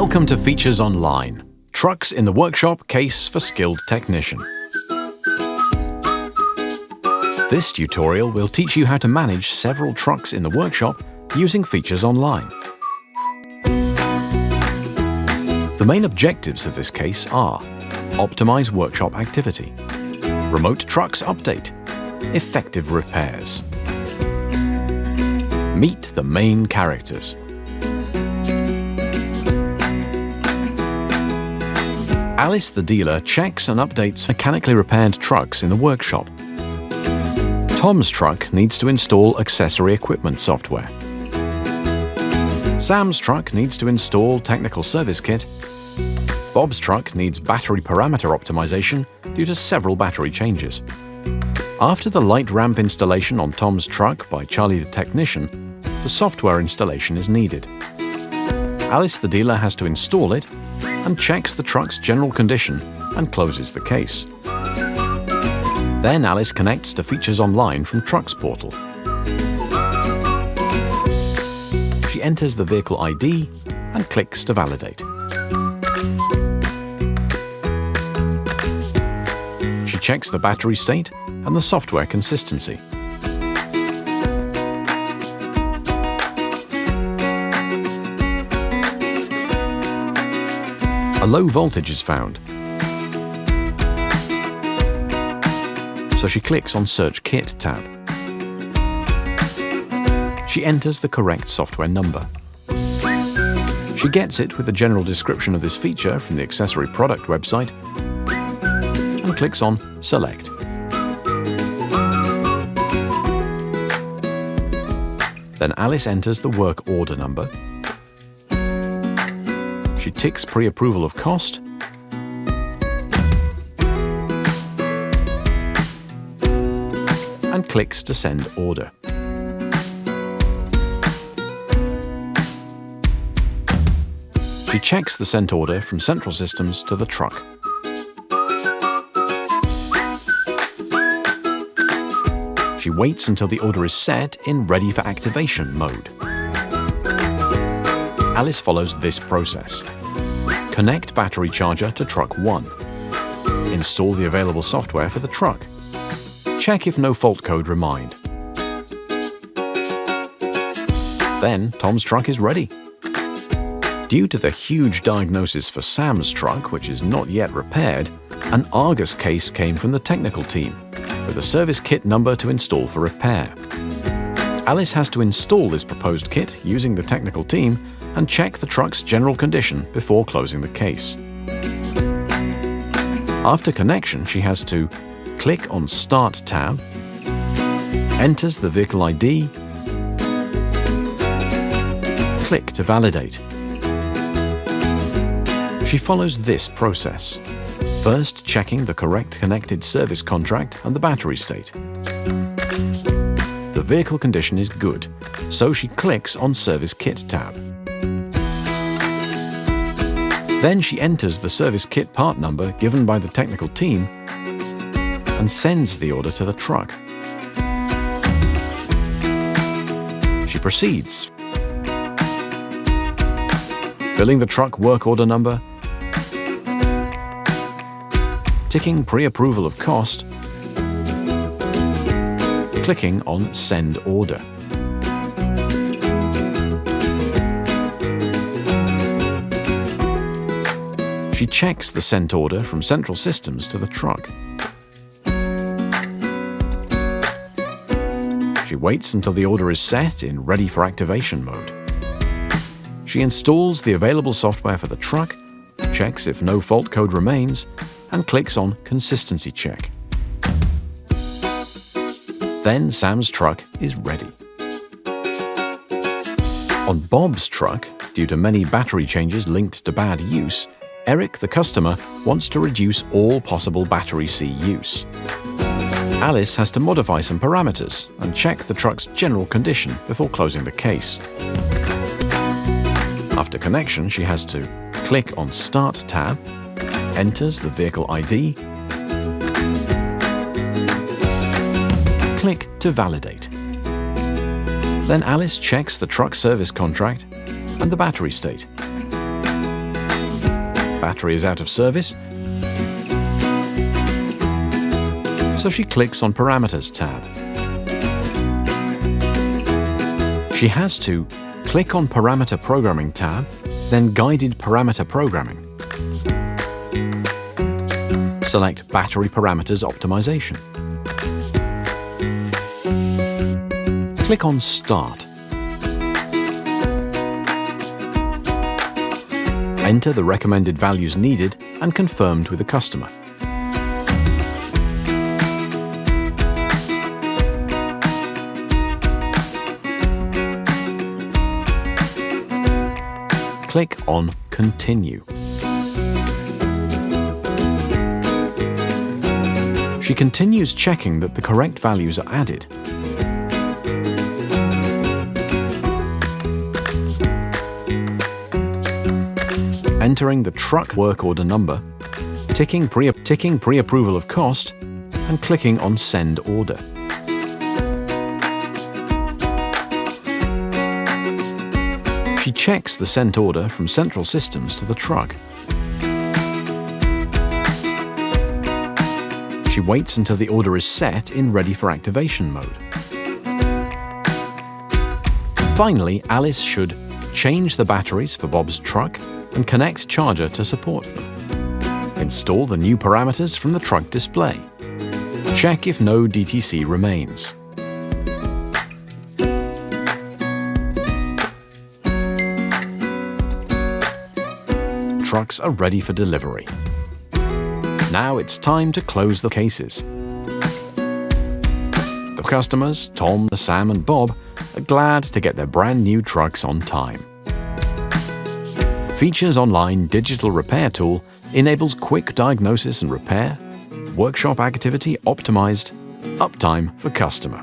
Welcome to Features Online, Trucks in the Workshop Case for Skilled Technician. This tutorial will teach you how to manage several trucks in the workshop using Features Online. The main objectives of this case are: optimize workshop activity, remote trucks update, effective repairs. Meet the main characters. Alice the dealer checks and updates mechanically repaired trucks in the workshop. Tom's truck needs to install accessory equipment software. Sam's truck needs to install technical service kit. Bob's truck needs battery parameter optimization due to several battery changes. After the light ramp installation on Tom's truck by Charlie the technician, the software installation is needed. Alice the dealer has to install it and checks the truck's general condition and closes the case. Then Alice connects to Features Online from Trucks portal. She enters the vehicle ID and clicks to validate. She checks the battery state and the software consistency. A low voltage is found, so she clicks on Search Kit tab. She enters the correct software number. She gets it with a general description of this feature from the accessory product website and clicks on Select. Then Alice enters the work order number. She ticks pre-approval of cost and clicks to send order. She checks the sent order from Central Systems to the truck. She waits until the order is set in ready for activation mode. Alice follows this process. Connect battery charger to truck 1. Install the available software for the truck. Check if no fault code remained. Then Tom's truck is ready. Due to the huge diagnosis for Sam's truck, which is not yet repaired, an Argus case came from the technical team, with a service kit number to install for repair. Alice has to install this proposed kit using the technical team and check the truck's general condition before closing the case. After connection, she has to click on Start tab, enters the vehicle ID, click to validate. She follows this process, first checking the correct connected service contract and the battery state. The vehicle condition is good, so she clicks on Service Kit tab. Then she enters the service kit part number given by the technical team and sends the order to the truck. She proceeds, filling the truck work order number, ticking pre-approval of cost, clicking on Send Order. She checks the sent order from Central Systems to the truck. She waits until the order is set in ready for activation mode. She installs the available software for the truck, checks if no fault code remains, and clicks on Consistency Check. Then Sam's truck is ready. On Bob's truck, due to many battery changes linked to bad use, Eric, the customer, wants to reduce all possible battery C use. Alice has to modify some parameters and check the truck's general condition before closing the case. After connection, she has to click on Start tab, enters the vehicle ID, click to validate. Then Alice checks the truck service contract and the battery state. battery is out of service, so she clicks on Parameters tab. She has to click on Parameter Programming tab, then Guided Parameter Programming. Select Battery Parameters Optimization. Click on Start. Enter the recommended values needed and confirmed with the customer. Click on Continue. She continues checking that the correct values are added. Entering the truck work order number, ticking pre-approval of cost, and clicking on Send Order. She checks the sent order from Central Systems to the truck. She waits until the order is set in ready for activation mode. Finally, Alice should change the batteries for Bob's truck and connect charger to support them. Install the new parameters from the truck display. Check if no DTC remains. Trucks are ready for delivery. Now it's time to close the cases. The customers, Tom, Sam and Bob, are glad to get their brand new trucks on time. Features Online digital repair tool enables quick diagnosis and repair, workshop activity optimized, uptime for customer.